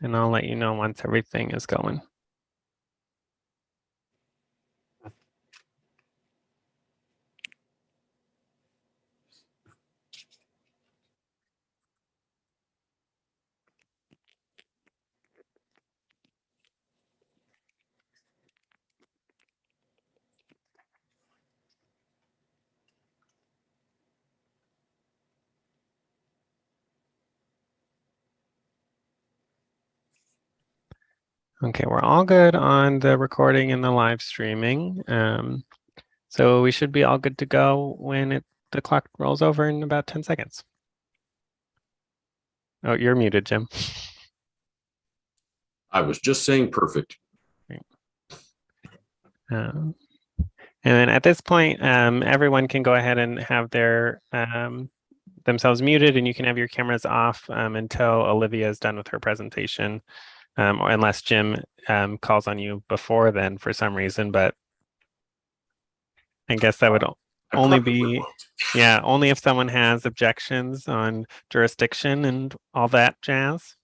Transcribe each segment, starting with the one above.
and I'll let you know once everything is going. Okay, we're all good on the recording and the live streaming. So we should be all good to go when the clock rolls over in about 10 seconds. Oh, you're muted, Jim. I was just saying perfect. And then at this point, everyone can go ahead and have their themselves muted, and you can have your cameras off until Olivia is done with her presentation, or unless Jim calls on you before then for some reason. But I guess that would only be, yeah, only if someone has objections on jurisdiction and all that jazz.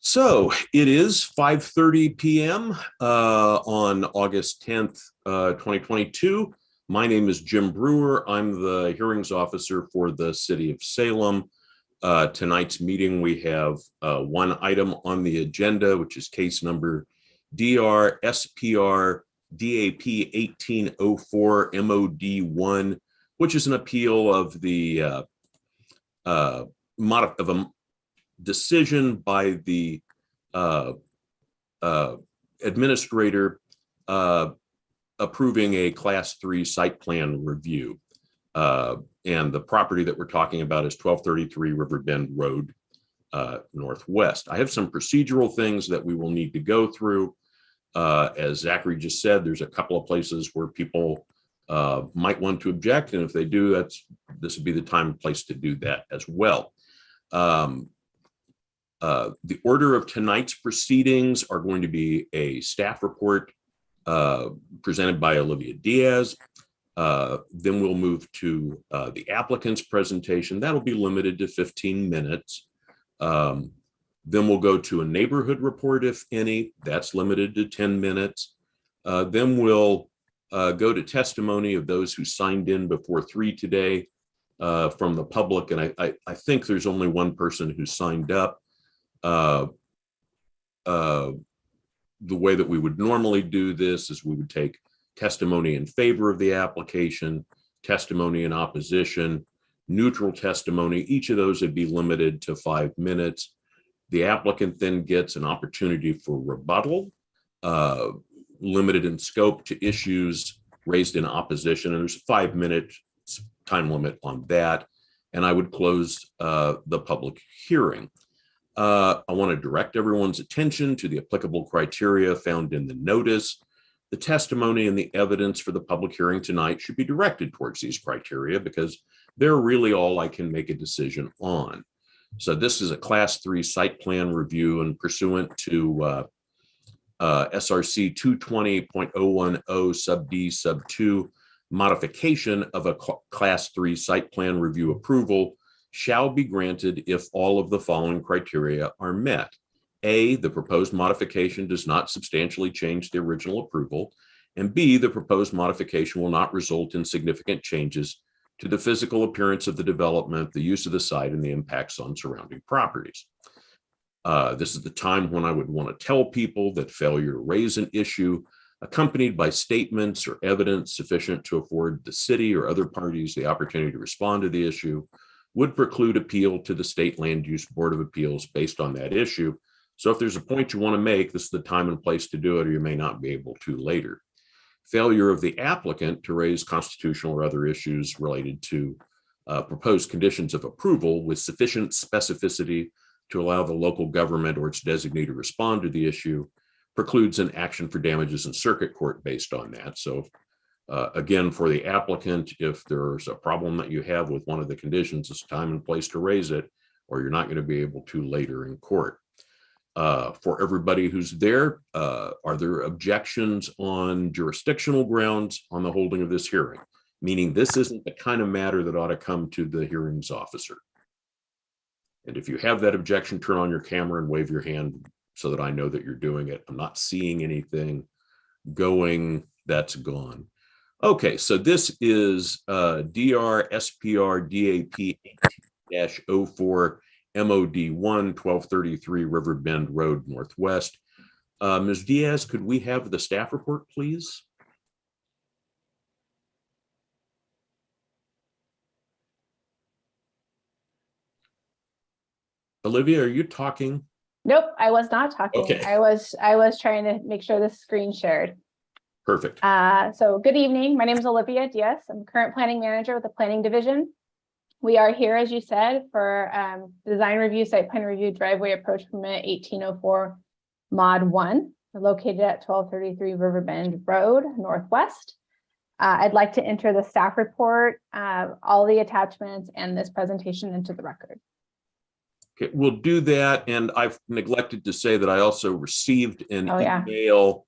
So it is 5:30 p.m. On August 10th, 2022. My name is Jim Brewer. I'm the hearings officer for the city of Salem. Tonight's meeting, we have one item on the agenda, which is case number DRSPR DAP 1804 MOD1, which is an appeal of the decision by the administrator approving a class 3 site plan review. And the property that we're talking about is 1233 Riverbend Road Northwest. I have some procedural things that we will need to go through. As Zachary just said, there's a couple of places where people might want to object. And if they do, this would be the time and place to do that as well. The order of tonight's proceedings are going to be a staff report presented by Olivia Diaz. Then we'll move to the applicant's presentation. That'll be limited to 15 minutes. Then we'll go to a neighborhood report, if any. That's limited to 10 minutes. Then we'll go to testimony of those who signed in before 3 today from the public. And I think there's only one person who signed up. The way that we would normally do this is we would take testimony in favor of the application, testimony in opposition, neutral testimony. Each of those would be limited to 5 minutes. The applicant then gets an opportunity for rebuttal, limited in scope to issues raised in opposition. And there's a 5-minute time limit on that. And I would close the public hearing. I want to direct everyone's attention to the applicable criteria found in the notice. The testimony and the evidence for the public hearing tonight should be directed towards these criteria because they're really all I can make a decision on. So this is a class 3 site plan review, and pursuant to SRC 220.010 sub D sub 2, modification of a class 3 site plan review approval shall be granted if all of the following criteria are met. A, the proposed modification does not substantially change the original approval, and B, the proposed modification will not result in significant changes to the physical appearance of the development, the use of the site, and the impacts on surrounding properties. This is the time when I would want to tell people that failure to raise an issue accompanied by statements or evidence sufficient to afford the city or other parties the opportunity to respond to the issue would preclude appeal to the State Land Use Board of Appeals based on that issue. So if there's a point you want to make, this is the time and place to do it, or you may not be able to later. Failure of the applicant to raise constitutional or other issues related to proposed conditions of approval with sufficient specificity to allow the local government or its designee to respond to the issue precludes an action for damages in circuit court based on that. So again, for the applicant, if there's a problem that you have with one of the conditions, it's time and place to raise it, or you're not going to be able to later in court. For everybody who's there, are there objections on jurisdictional grounds on the holding of this hearing? Meaning this isn't the kind of matter that ought to come to the hearings officer. And if you have that objection, turn on your camera and wave your hand so that I know that you're doing it. I'm not seeing anything going. That's gone. Okay, so this is DR SPR DAP 04 MOD 1233 Riverbend Road Northwest. Ms. Diaz, could we have the staff report, please? Olivia, are you talking? Nope, I was not talking. Okay. I was trying to make sure the screen shared. Perfect. So good evening. My name is Olivia Diaz. I'm current planning manager with the planning division. We are here, as you said, for design review, site plan review, driveway approach permit 1804 mod 1, located at 1233 Riverbend Road Northwest. I'd like to enter the staff report, all the attachments, and this presentation into the record. Okay, we'll do that. And I've neglected to say that I also received an yeah. email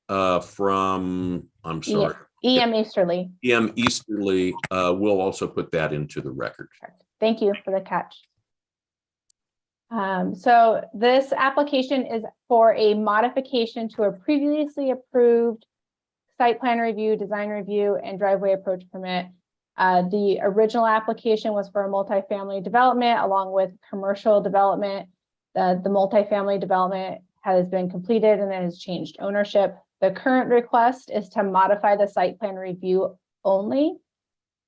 from, I'm sorry, EM Easterly. EM Easterly. We'll also put that into the record. Thank you for the catch. So this application is for a modification to a previously approved site plan review, design review, and driveway approach permit. The original application was for a multifamily development along with commercial development. The multifamily development has been completed and it has changed ownership. The current request is to modify the site plan review only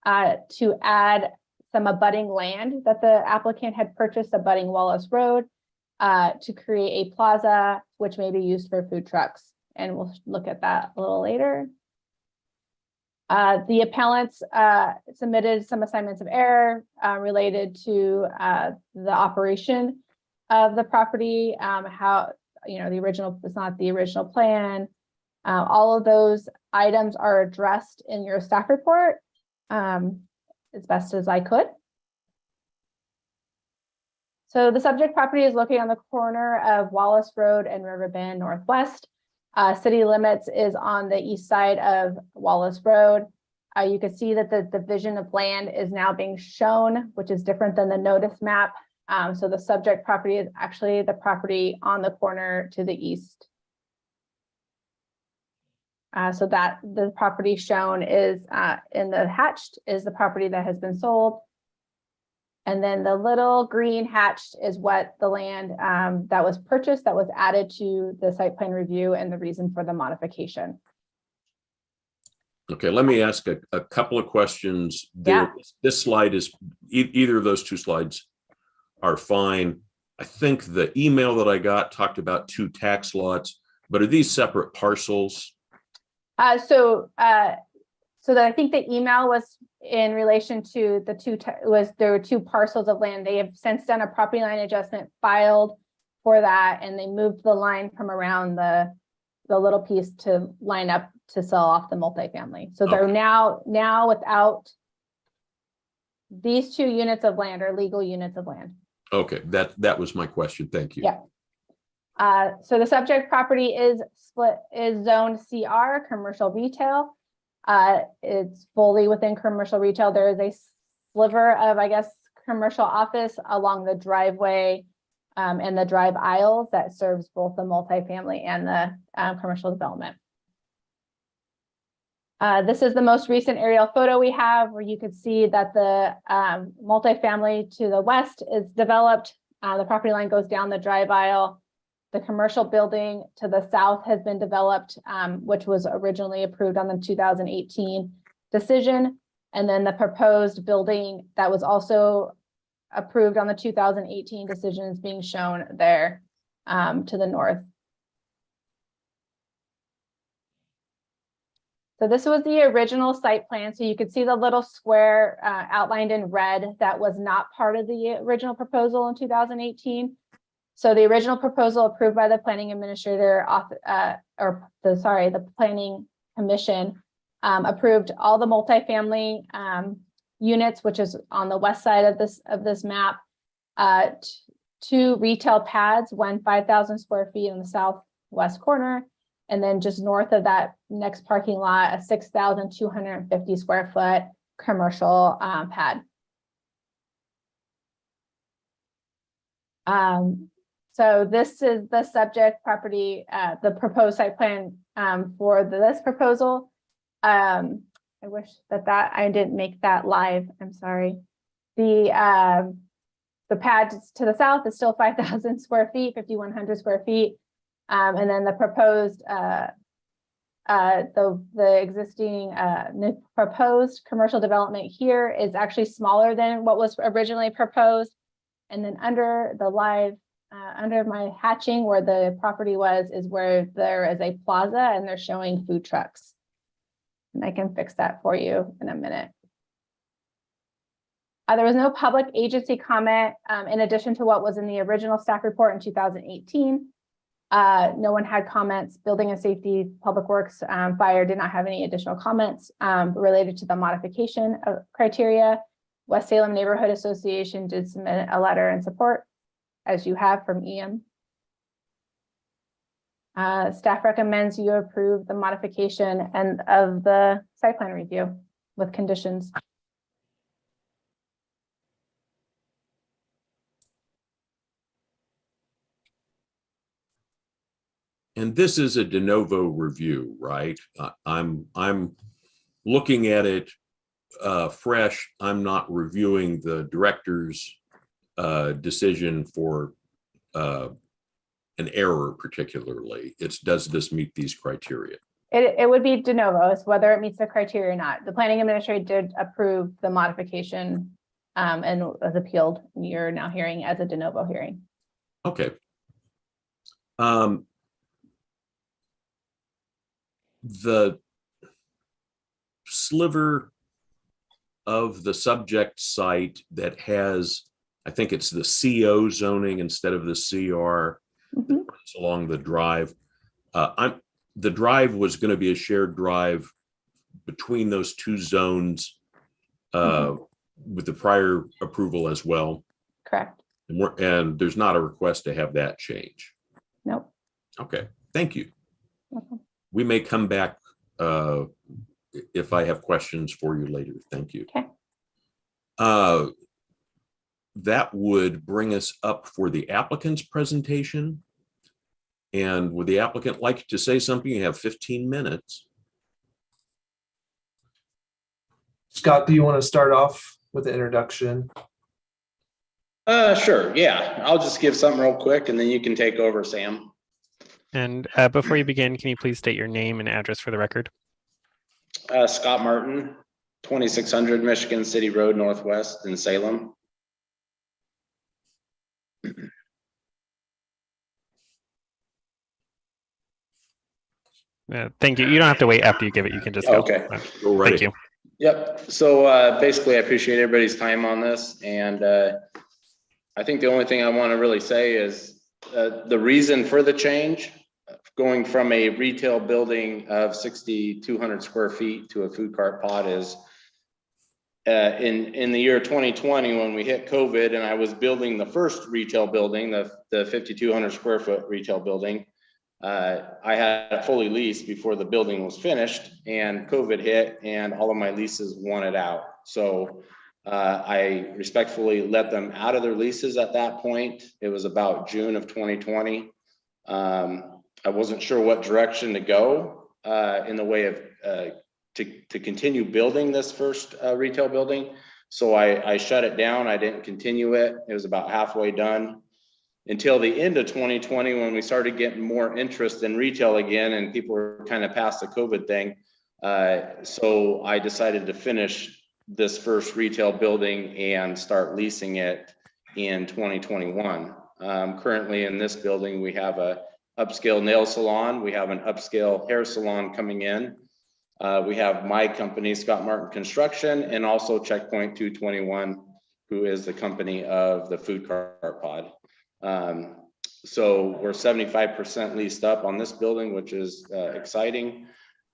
to add some abutting land that the applicant had purchased abutting Wallace Road to create a plaza, which may be used for food trucks. And we'll look at that a little later. The appellants submitted some assignments of error related to the operation of the property, how, the original, it's not the original plan. All of those items are addressed in your staff report as best as I could. So the subject property is located on the corner of Wallace Road and Riverbend Northwest. City limits is on the east side of Wallace Road. You can see that the division of land is now being shown, which is different than the notice map. So the subject property is actually the property on the corner to the east. So that the property shown is in the hatched is the property that has been sold. And then the little green hatched is what the land that was purchased that was added to the site plan review and the reason for the modification. Okay, let me ask a couple of questions. Yeah. This slide is, either of those two slides are fine. I think the email that I got talked about 2 tax lots, but are these separate parcels? So that I think the email was in relation to the there were 2 parcels of land. They have since done a property line adjustment filed for that, and they moved the line from around the little piece to line up to sell off the multifamily. So they're now without these 2 units of land or legal units of land. Okay, that was my question. Thank you. Yeah. So the subject property is zoned CR, commercial retail. It's fully within commercial retail. There is a sliver of, I guess, commercial office along the driveway and the drive aisles that serves both the multifamily and the commercial development. This is the most recent aerial photo we have, where you could see that the multifamily to the west is developed. The property line goes down the drive aisle. The commercial building to the south has been developed, which was originally approved on the 2018 decision. And then the proposed building that was also approved on the 2018 decision is being shown there to the north. So this was the original site plan. So you could see the little square outlined in red that was not part of the original proposal in 2018. So the original proposal approved by the planning administrator, the planning commission approved all the multifamily units, which is on the west side of this map. 2 retail pads, 5,000 square feet in the southwest corner. And then just north of that next parking lot, a 6,250 square foot commercial pad. So this is the subject property, the proposed site plan for this proposal. I wish that I didn't make that live. I'm sorry. The pad to the south is still 5,000 square feet, 5,100 square feet. And then the proposed, the existing proposed commercial development here is actually smaller than what was originally proposed. And then under the live, under my hatching where the property was is where there is a plaza and they're showing food trucks. And I can fix that for you in a minute. There was no public agency comment in addition to what was in the original staff report in 2018. No one had comments. Building and Safety, Public Works, Fire did not have any additional comments related to the modification of criteria. West Salem Neighborhood Association did submit a letter in support, as you have from EM. Staff recommends you approve the modification and of the site plan review with conditions. And this is a de novo review, right? I'm looking at it fresh. I'm not reviewing the director's decision for an error particularly. It's does this meet these criteria? It would be de novo, it's whether it meets the criteria or not. The planning administrator did approve the modification and was appealed. You're now hearing as a de novo hearing. Okay. The sliver of the subject site that has, I think it's the CO zoning instead of the CR along the drive. The drive was going to be a shared drive between those two zones with the prior approval as well. Correct. And there's not a request to have that change. Nope. Okay, thank you. Okay. We may come back if I have questions for you later. Thank you. Okay. That would bring us up for the applicant's presentation. And would the applicant like to say something? You have 15 minutes. Scott, do you want to start off with the introduction? Sure. Yeah, I'll just give something real quick and then you can take over, Sam. And before you begin, can you please state your name and address for the record? Scott Martin, 2600 Michigan City Road Northwest in Salem. Thank you. You don't have to wait after you give it. You can just go. Okay. Go right Thank you. Yep. So basically, I appreciate everybody's time on this. And I think the only thing I want to really say is the reason for the change, going from a retail building of 6,200 square feet to a food cart pod is in the year 2020, when we hit COVID and I was building the first retail building, the 5,200 square foot retail building, I had it fully leased before the building was finished and COVID hit and all of my leases wanted out. So I respectfully let them out of their leases at that point. It was about June of 2020. I wasn't sure what direction to go in the way of to continue building this first retail building. So I shut it down. I didn't continue it. It was about halfway done until the end of 2020 when we started getting more interest in retail again and people were kind of past the COVID thing. So I decided to finish this first retail building and start leasing it in 2021. Currently in this building, we have a upscale nail salon. We have an upscale hair salon coming in. We have my company, Scott Martin Construction, and also Checkpoint 221, who is the company of the food cart pod. So we're 75% leased up on this building, which is exciting.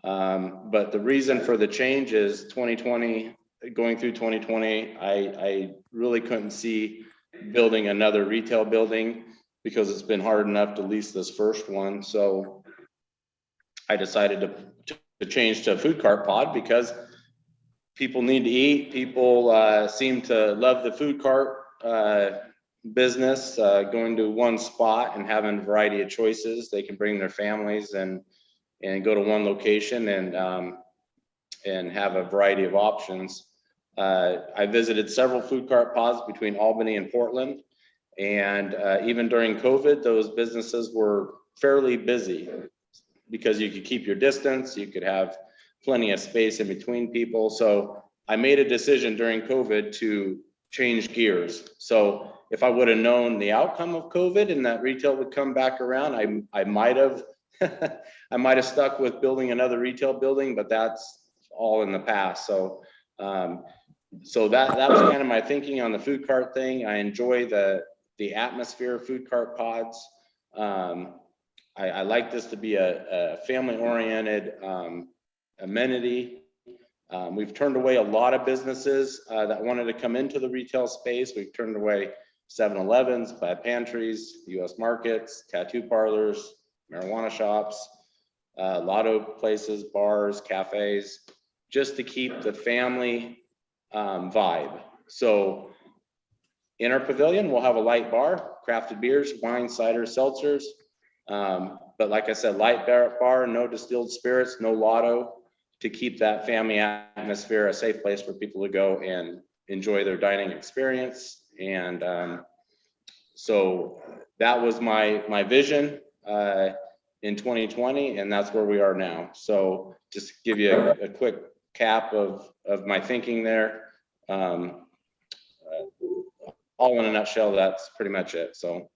But the reason for the change is 2020, going through 2020, I really couldn't see building another retail building because it's been hard enough to lease this first one. So I decided to change to a food cart pod because people need to eat. People seem to love the food cart business, going to one spot and having a variety of choices. They can bring their families and go to one location and have a variety of options. I visited several food cart pods between Albany and Portland. And even during COVID, those businesses were fairly busy because you could keep your distance, you could have plenty of space in between people. So I made a decision during COVID to change gears. So if I would have known the outcome of COVID and that retail would come back around, I might have I might have stuck with building another retail building, but that's all in the past. So so that was kind of my thinking on the food cart thing. I enjoy the atmosphere of food cart pods. I like this to be a family-oriented amenity. We've turned away a lot of businesses that wanted to come into the retail space. We've turned away 7-Elevens, Bad Pantries, US Markets, tattoo parlors, marijuana shops, lotto places, bars, cafes, just to keep the family vibe. So in our pavilion, we'll have a light bar, crafted beers, wine, cider, seltzers. But like I said, light bar, no distilled spirits, no lotto, to keep that family atmosphere a safe place for people to go and enjoy their dining experience. And so that was my vision in 2020, and that's where we are now. So just to give you a quick cap of my thinking there. All in a nutshell, that's pretty much it. So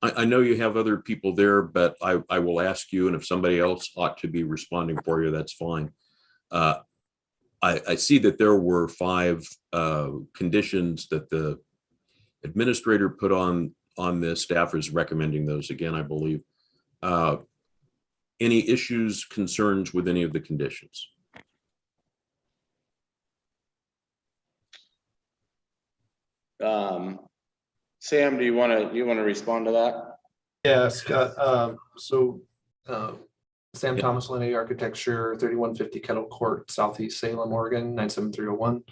I know you have other people there, but I will ask you, and if somebody else ought to be responding for you, that's fine. I see that there were 5 conditions that the administrator put on this. Staff is recommending those again, I believe. Any issues, concerns with any of the conditions? Sam, do you want to respond to that? Yeah, Scott. Sam Thomas, Lenny Architecture, 3150 Kettle Court, Southeast Salem, Oregon, 97301.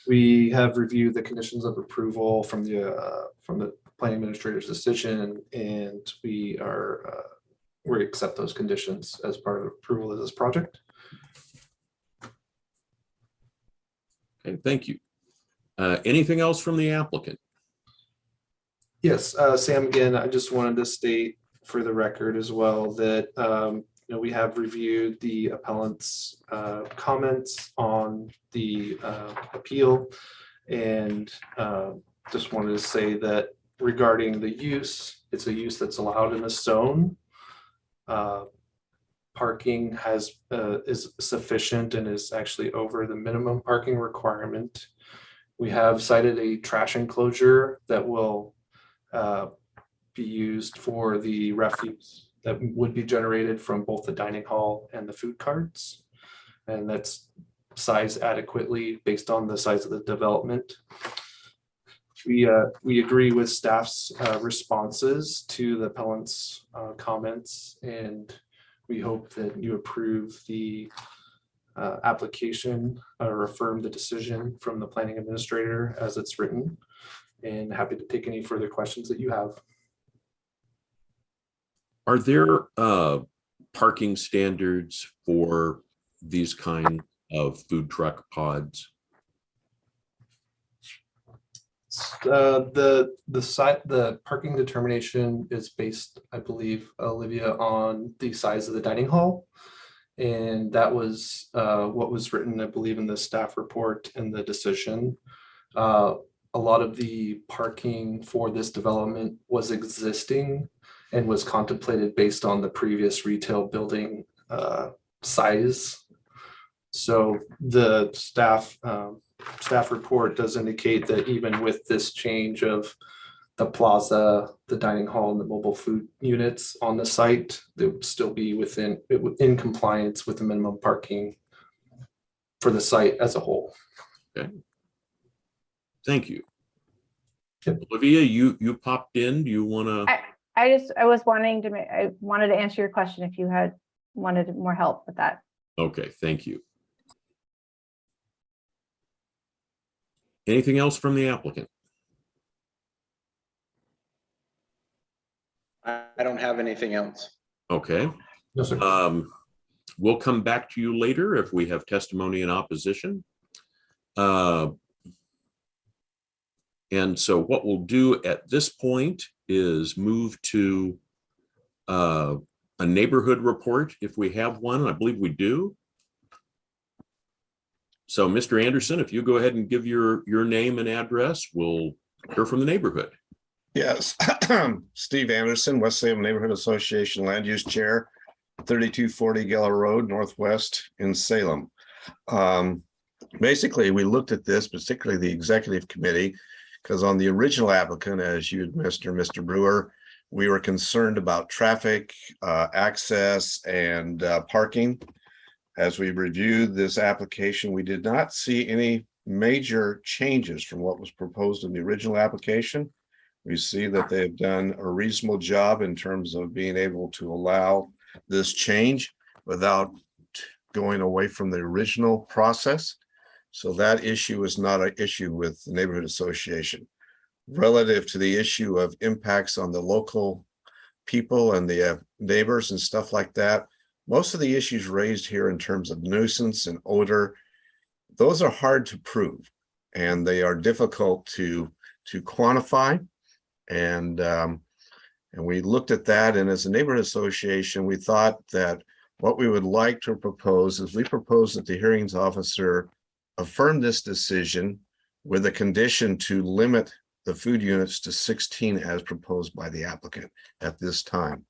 We have reviewed the conditions of approval from the planning administrator's decision, and we accept those conditions as part of approval of this project. Okay, thank you. Anything else from the applicant? Yes, Sam, again, I just wanted to state for the record as well that we have reviewed the appellant's comments on the appeal, and just wanted to say that regarding the use, it's a use that's allowed in the zone. Parking is sufficient and is actually over the minimum parking requirement. We have cited a trash enclosure that will be used for the refuse that would be generated from both the dining hall and the food carts. And that's sized adequately based on the size of the development. We agree with staff's responses to the appellant's comments, and we hope that you approve the application or affirm the decision from the planning administrator as it's written, and happy to take any further questions that you have. Are there parking standards for these kind of food truck pods? The parking determination is based, I believe, Olivia, on the size of the dining hall. And that was what was written, I believe, in the staff report and the decision. A lot of the parking for this development was existing and was contemplated based on the previous retail building size. So the staff report does indicate that even with this change of the plaza, the dining hall, and the mobile food units on the site, they would still be in compliance with the minimum parking for the site as a whole. Okay. Thank you. Yep. Olivia, you popped in. Do you want to? I wanted to answer your question if you had wanted more help with that. Okay, thank you. Anything else from the applicant? I don't have anything else. Okay. No, sir. We'll come back to you later if we have testimony in opposition. And so what we'll do at this point is move to a neighborhood report if we have one. I believe we do. So Mr. Anderson, if you go ahead and give your name and address, we'll hear from the neighborhood. Yes, Steve Anderson, West Salem Neighborhood Association Land Use Chair, 3240 Geller Road, Northwest in Salem. Basically, we looked at this, particularly the executive committee, because on the original applicant, as you, Mr. Brewer, we were concerned about traffic, access, and parking. As we reviewed this application, we did not see any major changes from what was proposed in the original application. We see that they've done a reasonable job in terms of being able to allow this change without going away from the original process. So that issue is not an issue with the neighborhood association. Relative to the issue of impacts on the local people and the neighbors and stuff like that, most of the issues raised here in terms of nuisance and odor, those are hard to prove and they are difficult to quantify. And we looked at that, and as a neighborhood association, we thought that what we would like to propose is we propose that the hearings officer affirm this decision with a condition to limit the food units to 16 as proposed by the applicant at this time.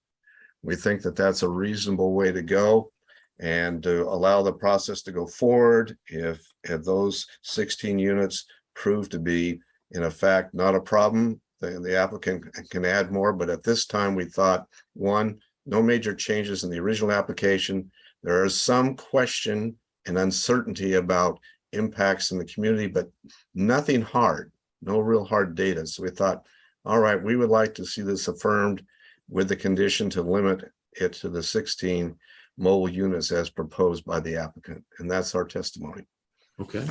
We think that that's a reasonable way to go and to allow the process to go forward if those 16 units prove to be in effect not a problem. The applicant can add more, but at this time we thought, one, no major changes in the original application. There is some question and uncertainty about impacts in the community, but nothing hard, no real hard data. So we thought, all right, we would like to see this affirmed with the condition to limit it to the 16 mobile units as proposed by the applicant. And that's our testimony. Okay.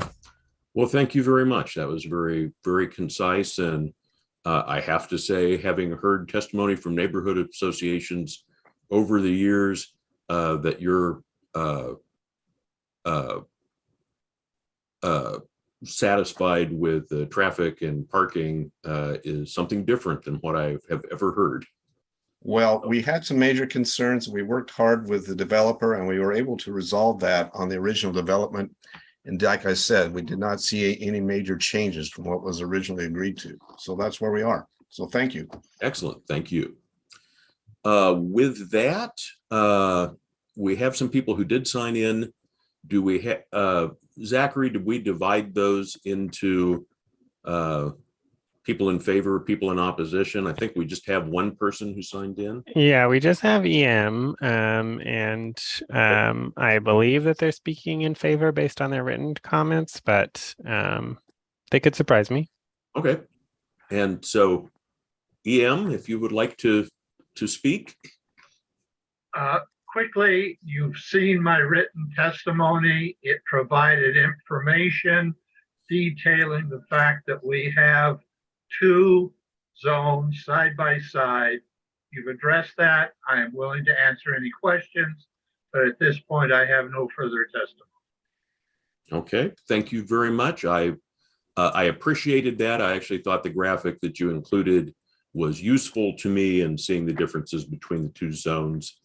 Well, thank you very much. That was very, very concise. And I have to say, having heard testimony from neighborhood associations over the years, that you're satisfied with the traffic and parking is something different than what I have ever heard. Well, we had some major concerns. We worked hard with the developer and we were able to resolve that on the original development. And like I said, we did not see any major changes from what was originally agreed to. So that's where we are. So thank you. Excellent. Thank you. With that, we have some people who did sign in. Do we have, Zachary, did we divide those into people in favor, people in opposition? I think we just have one person who signed in. Yeah, we just have EM, and I believe that they're speaking in favor based on their written comments, but they could surprise me. Okay. And so EM, if you would like to speak. Quickly, you've seen my written testimony. It provided information detailing the fact that we have two zones side by side. You've addressed that. I am willing to answer any questions, but at this point, I have no further testimony. Okay, thank you very much. I appreciated that. I actually thought the graphic that you included was useful to me in seeing the differences between the two zones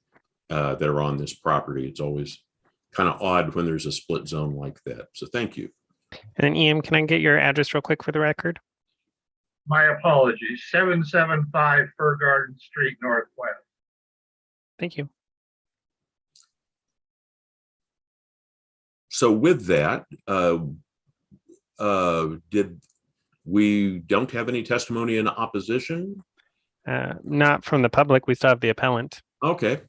that are on this property. It's always kind of odd when there's a split zone like that. So thank you. And then EM, can I get your address real quick for the record? My apologies, 775 Fir Garden Street, Northwest. Thank you. So with that, we don't have any testimony in opposition? Not from the public. We still have the appellant. Okay.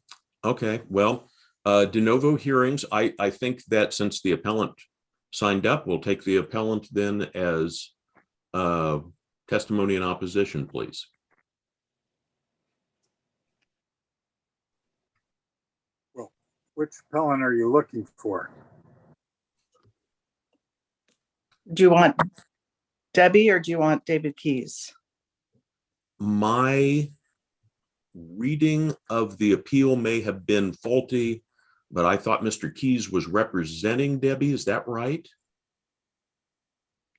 Okay. Well, de novo hearings, I think that since the appellant signed up, we'll take the appellant then as testimony in opposition, please. Well, which appellant are you looking for? Do you want Debbie, or do you want David Keys? My reading of the appeal may have been faulty, but I thought Mr. Keys was representing Debbie. Is that right?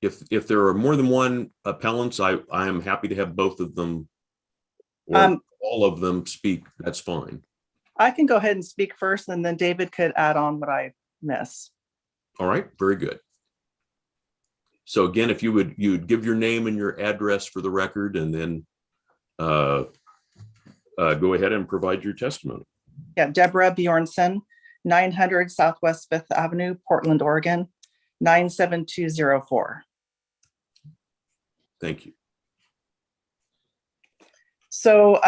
If there are more than one appellants, I am happy to have both of them or all of them speak. That's fine. I can go ahead and speak first, and then David could add on what I miss. All right, very good. So again, if you'd give your name and your address for the record, and then go ahead and provide your testimony. Yeah, Deborah Bjornson, 900 Southwest Fifth Avenue, Portland, Oregon, 97204. Thank you. So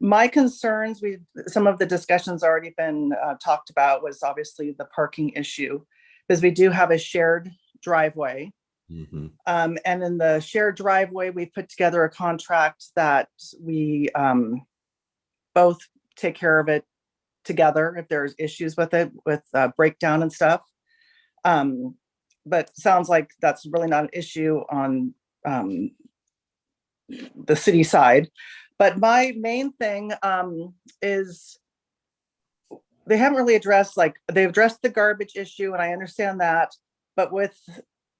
my concerns, some of the discussions already been talked about, was obviously the parking issue, because we do have a shared driveway. Mhm. And in the shared driveway, we put together a contract that we both take care of it together if there's issues with it, with breakdown and stuff. But sounds like that's really not an issue on the city side. But my main thing is they haven't really addressed, they've addressed the garbage issue, and I understand that, but with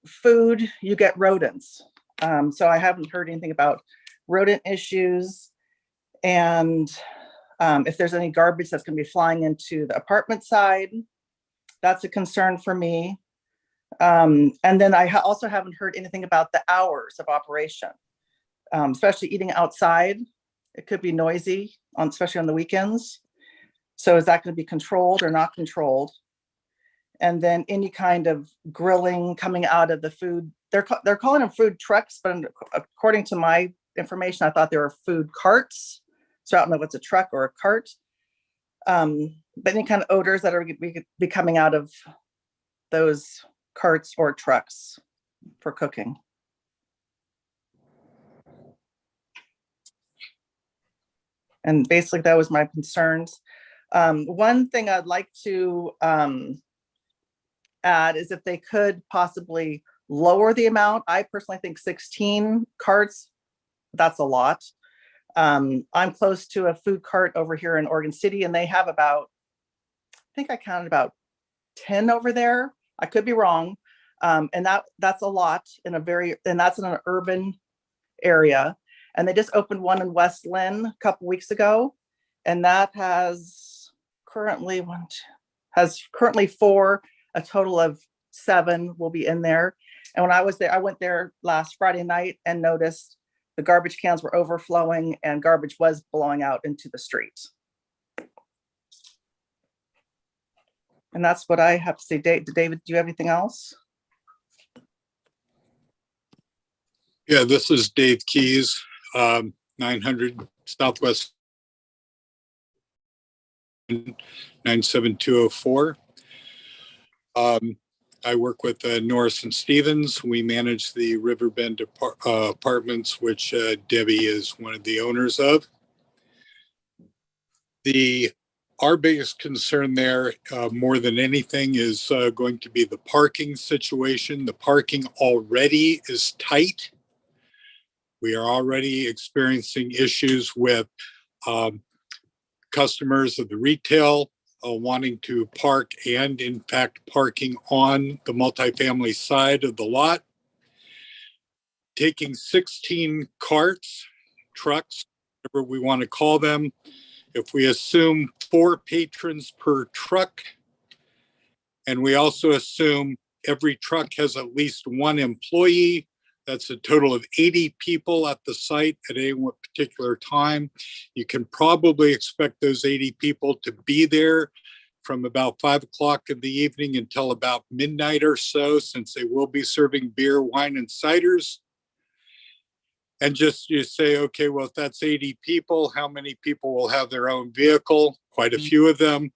food, you get rodents. So I haven't heard anything about rodent issues. And if there's any garbage that's gonna be flying into the apartment side, that's a concern for me. And then I also haven't heard anything about the hours of operation, especially eating outside. It could be noisy, especially on the weekends. So is that going to be controlled or not controlled? And then any kind of grilling coming out of the food, they're calling them food trucks, but according to my information, I thought they were food carts. So I don't know if it's a truck or a cart. But any kind of odors that are be coming out of those carts or trucks for cooking. And basically that was my concerns. One thing I'd like to add is if they could possibly lower the amount. I personally think 16 carts, that's a lot. I'm close to a food cart over here in Oregon City, and they have about, I think I counted about 10 over there. I could be wrong. And that's a lot and that's in an urban area. And they just opened one in West Lynn a couple weeks ago. And that has currently four, a total of 7 will be in there. And when I was there, I went there last Friday night and noticed the garbage cans were overflowing and garbage was blowing out into the streets. And that's what I have to say. David, do you have anything else? Yeah, this is Dave Keys, 900 Southwest 97204. I work with Norris and Stevens. We manage the Riverbend apartments, which Debbie is one of the owners of. Our biggest concern there, more than anything, is going to be the parking situation. The parking already is tight. We are already experiencing issues with customers of the retail wanting to park and in fact parking on the multifamily side of the lot. Taking 16 carts, trucks, whatever we want to call them, if we assume 4 patrons per truck, and we also assume every truck has at least 1 employee, that's a total of 80 people at the site at any one particular time. You can probably expect those 80 people to be there from about 5 o'clock in the evening until about midnight or so, since they will be serving beer, wine, and ciders. And just you say, okay, well, if that's 80 people, how many people will have their own vehicle? Quite a few of them.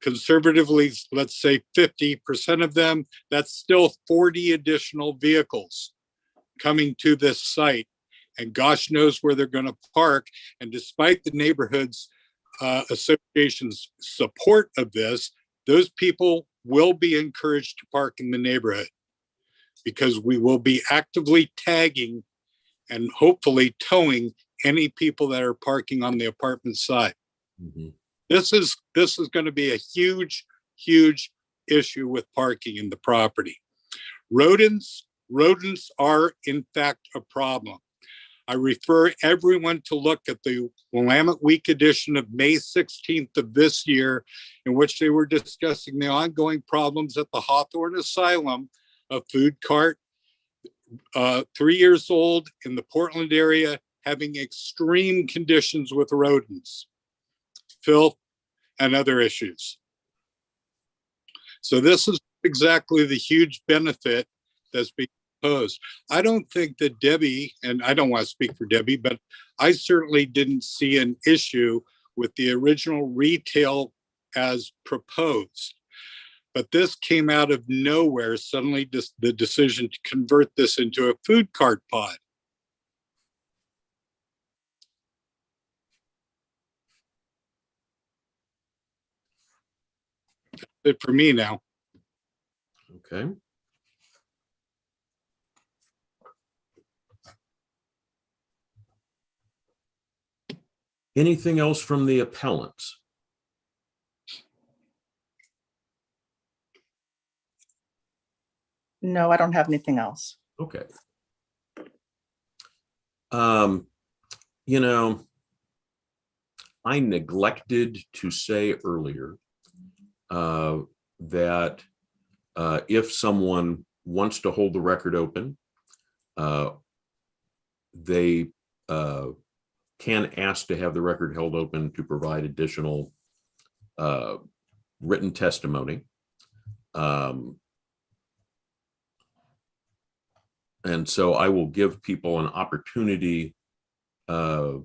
Conservatively, let's say 50% of them, that's still 40 additional vehicles coming to this site, and gosh knows where they're going to park. And despite the neighborhood's association's support of this, those people will be encouraged to park in the neighborhood. because we will be actively tagging and hopefully towing any people that are parking on the apartment side. Mhm. This is going to be a huge, huge issue with parking in the property. Rodents are in fact a problem. I refer everyone to look at the Willamette Week edition of May 16th of this year, in which they were discussing the ongoing problems at the Hawthorne Asylum, a food cart, 3 years old in the Portland area, having extreme conditions with rodents, filth, and other issues. So this is exactly the huge benefit that's being proposed. I don't think that Debbie, and I don't want to speak for Debbie, but I certainly didn't see an issue with the original retail as proposed. But this came out of nowhere, suddenly the decision to convert this into a food cart pod. That's it for me now. Okay. Anything else from the appellants? No, I don't have anything else. Okay. You know, I neglected to say earlier that if someone wants to hold the record open, they can ask to have the record held open to provide additional written testimony. And so I will give people an opportunity to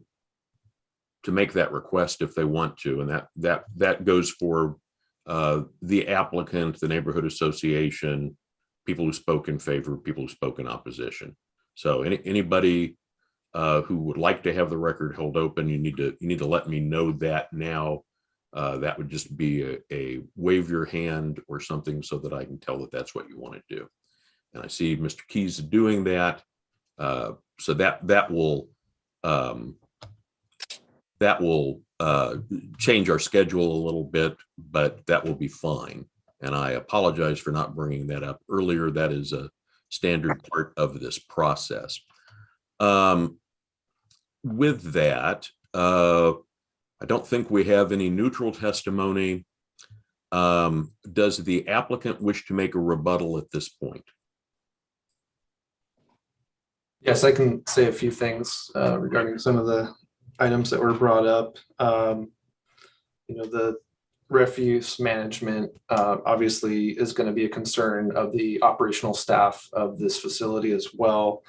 make that request if they want to, and that goes for the applicant, the neighborhood association, people who spoke in favor, people who spoke in opposition. So anybody who would like to have the record held open, you need to let me know that now. That would just be a wave your hand or something so that I can tell that that's what you want to do. And I see Mr. Keys doing that. So that will change our schedule a little bit, but that will be fine. And I apologize for not bringing that up earlier. That is a standard part of this process. With that, I don't think we have any neutral testimony. Does the applicant wish to make a rebuttal at this point? Yes, I can say a few things regarding some of the items that were brought up. The refuse management obviously is going to be a concern of the operational staff of this facility as well.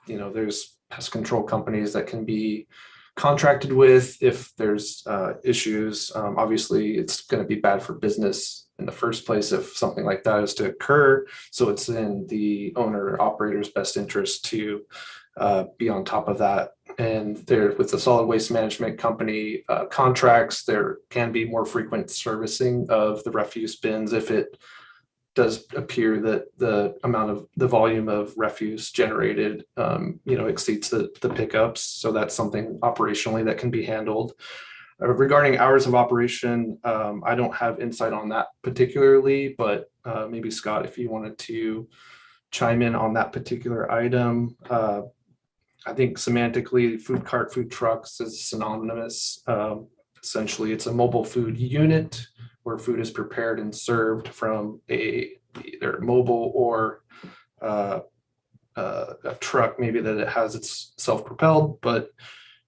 There's pest control companies that can be contracted with if there's issues. Obviously, it's going to be bad for business in the first place if something like that is to occur. So it's in the owner operator's best interest to be on top of that. And there, with the solid waste management company contracts, there can be more frequent servicing of the refuse bins if it does appear that the volume of refuse generated, exceeds the pickups. So that's something operationally that can be handled. Regarding hours of operation, I don't have insight on that particularly, but maybe Scott, if you wanted to chime in on that particular item. I think semantically, food cart, food trucks is synonymous. Essentially, it's a mobile food unit where food is prepared and served from either mobile or a truck, maybe that it has it's self-propelled, but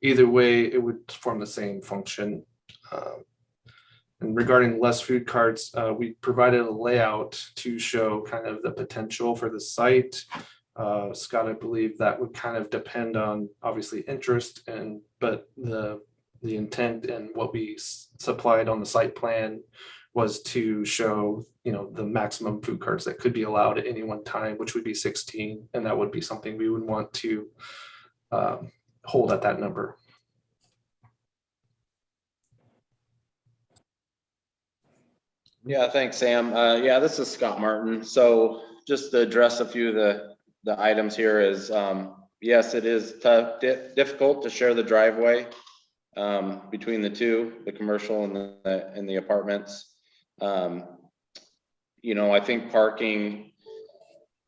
either way, it would form the same function. And regarding less food carts, we provided a layout to show kind of the potential for the site. Scott, I believe that would kind of depend on obviously interest, but the intent and what we supplied on the site plan was to show, the maximum food carts that could be allowed at any one time, which would be 16, and that would be something we would want to hold at that number. Yeah, thanks, Sam. Yeah, this is Scott Martin. So just to address a few of the items here is, yes, it is tough, difficult to share the driveway between the two, the commercial and the apartments. You know, I think parking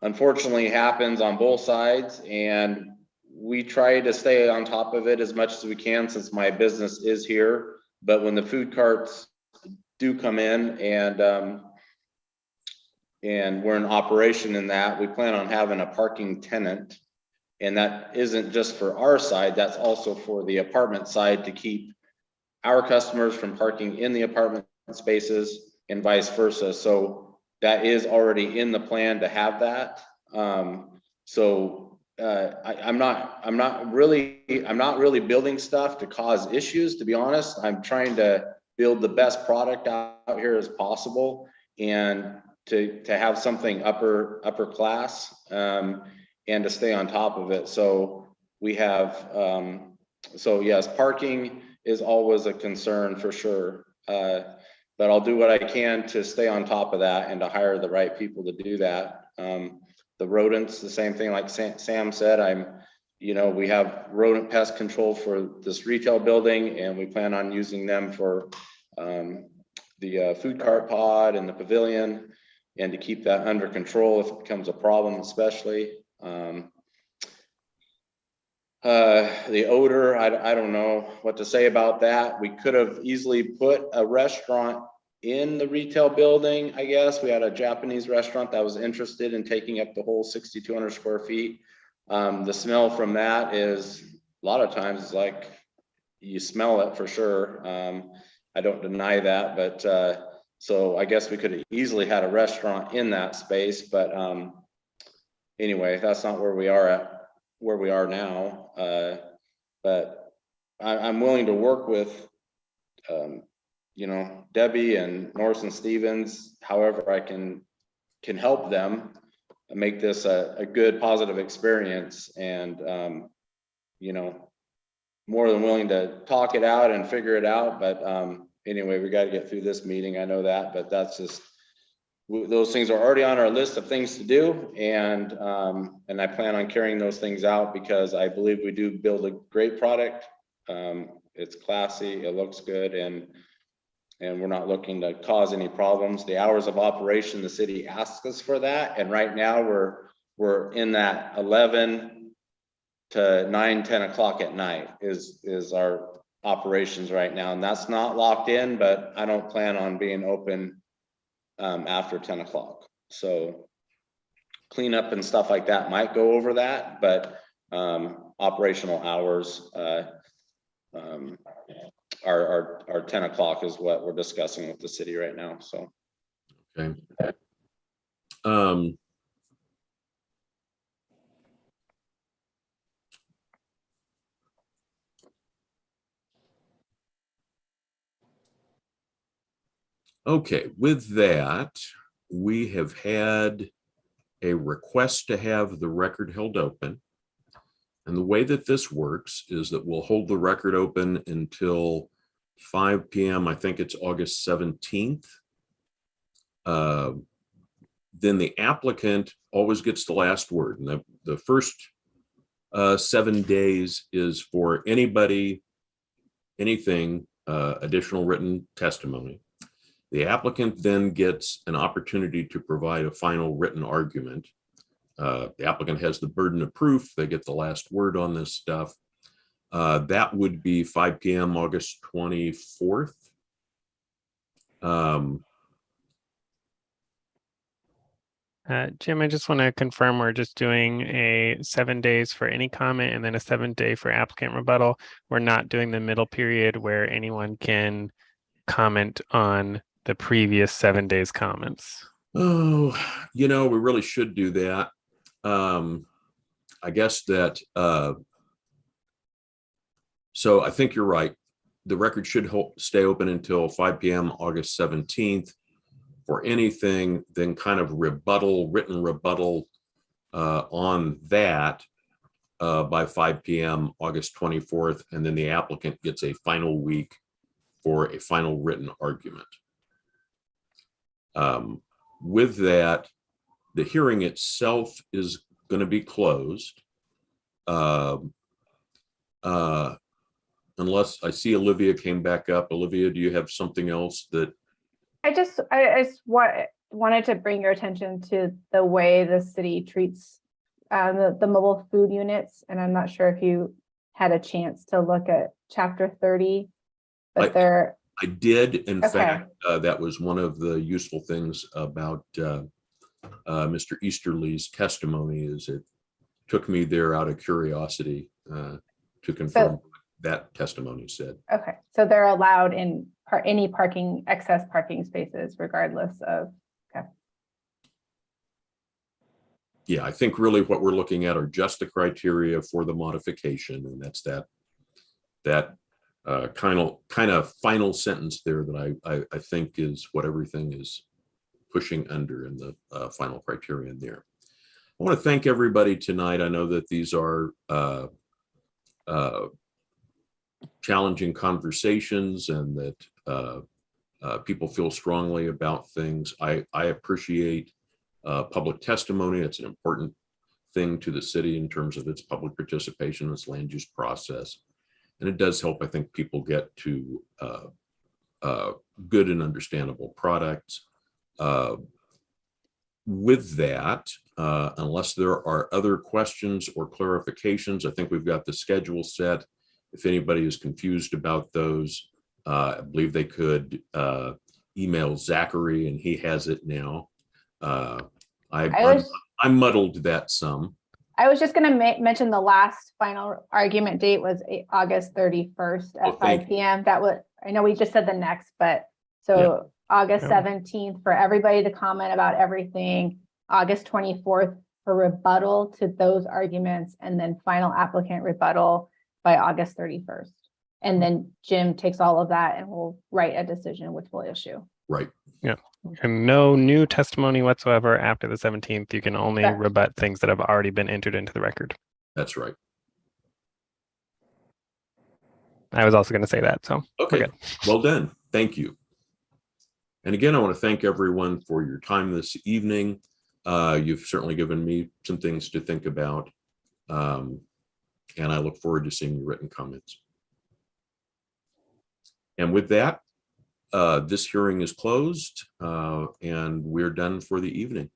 unfortunately happens on both sides, and we try to stay on top of it as much as we can since my business is here. But when the food carts do come in and we're in operation in that, we plan on having a parking tenant. And that isn't just for our side, that's also for the apartment side to keep our customers from parking in the apartment spaces and vice versa. So that is already in the plan to have that. I'm not really building stuff to cause issues, to be honest. I'm trying to build the best product out here as possible, and to have something upper class, and to stay on top of it. So we have, so yes, parking is always a concern for sure. But I'll do what I can to stay on top of that and to hire the right people to do that. The rodents, the same thing, like Sam said, we have rodent pest control for this retail building, and we plan on using them for the food cart pod and the pavilion, and to keep that under control if it becomes a problem, especially. The odor, I don't know what to say about that. We could have easily put a restaurant in the retail building, I guess. We had a Japanese restaurant that was interested in taking up the whole 6,200 square feet. The smell from that is, a lot of times, it's like you smell it for sure. I don't deny that, but so I guess we could have easily had a restaurant in that space, but anyway, that's not where we are now. But I'm willing to work with Debbie and Norris and Stevens, however I can help them make this a good, positive experience, and more than willing to talk it out and figure it out. But anyway, we got to get through this meeting. I know that, but that's just, those things are already on our list of things to do, and I plan on carrying those things out because I believe we do build a great product. It's classy, it looks good, and we're not looking to cause any problems. The hours of operation, the city asks us for that, and right now we're in that 11 to 9, 10 o'clock at night is our operations right now, and that's not locked in, but I don't plan on being open after 10 o'clock. So cleanup and stuff like that might go over that, but operational hours are 10 o'clock is what we're discussing with the city right now. So Okay. Okay, with that, we have had a request to have the record held open. And the way that this works is that we'll hold the record open until 5 p.m. I think it's August 17th. Then the applicant always gets the last word. And the first 7 days is for anybody, anything, additional written testimony. The applicant then gets an opportunity to provide a final written argument. The applicant has the burden of proof. They get the last word on this stuff. That would be 5 p.m. August 24th. Jim, I just want to confirm we're just doing a 7 days for any comment and then a 7-day for applicant rebuttal. We're not doing the middle period where anyone can comment on the previous 7 days comments. Oh, we really should do that. I guess that, so I think you're right. The record should stay open until 5 p.m. August 17th for anything, then kind of written rebuttal on that by 5 p.m. August 24th. And then the applicant gets a final week for a final written argument. With that, The hearing itself is going to be closed. Unless I see Olivia came back up. Olivia, do you have something else that? I just wanted to bring your attention to the way the city treats the mobile food units. And I'm not sure if you had a chance to look at chapter 30, but they're. I did. In Okay. fact, that was one of the useful things about Mr. Easterly's testimony, is it took me there out of curiosity to confirm what that testimony said. Okay, so they're allowed in any parking, excess parking spaces regardless of, Yeah, I think really what we're looking at are just the criteria for the modification, and that's that kind of final sentence there that I think is what everything is pushing under in the final criterion there. I want to thank everybody tonight. I know that these are challenging conversations, and that people feel strongly about things. I appreciate public testimony. It's an important thing to the city in terms of its public participation in its land use process. And it does help, I think, people get to good and understandable products. With that, unless there are other questions or clarifications, I think we've got the schedule set. If anybody is confused about those, I believe they could email Zachary, and he has it now. I muddled that some. I was just going to mention the last final argument date was August 31st at 5 p.m. That would, I know we just said the next, but so August 17th for everybody to comment about everything, August 24th for rebuttal to those arguments, and then final applicant rebuttal by August 31st. And then Jim takes all of that and will write a decision which we'll issue. Right. Yeah. And no new testimony whatsoever after the 17th. You can only Correct. rebut things that have already been entered into the record. That's right. I was also going to say that. So Okay. Well done. Thank you. And again, I want to thank everyone for your time this evening. You've certainly given me some things to think about. And I look forward to seeing your written comments. And with that, this hearing is closed and we're done for the evening.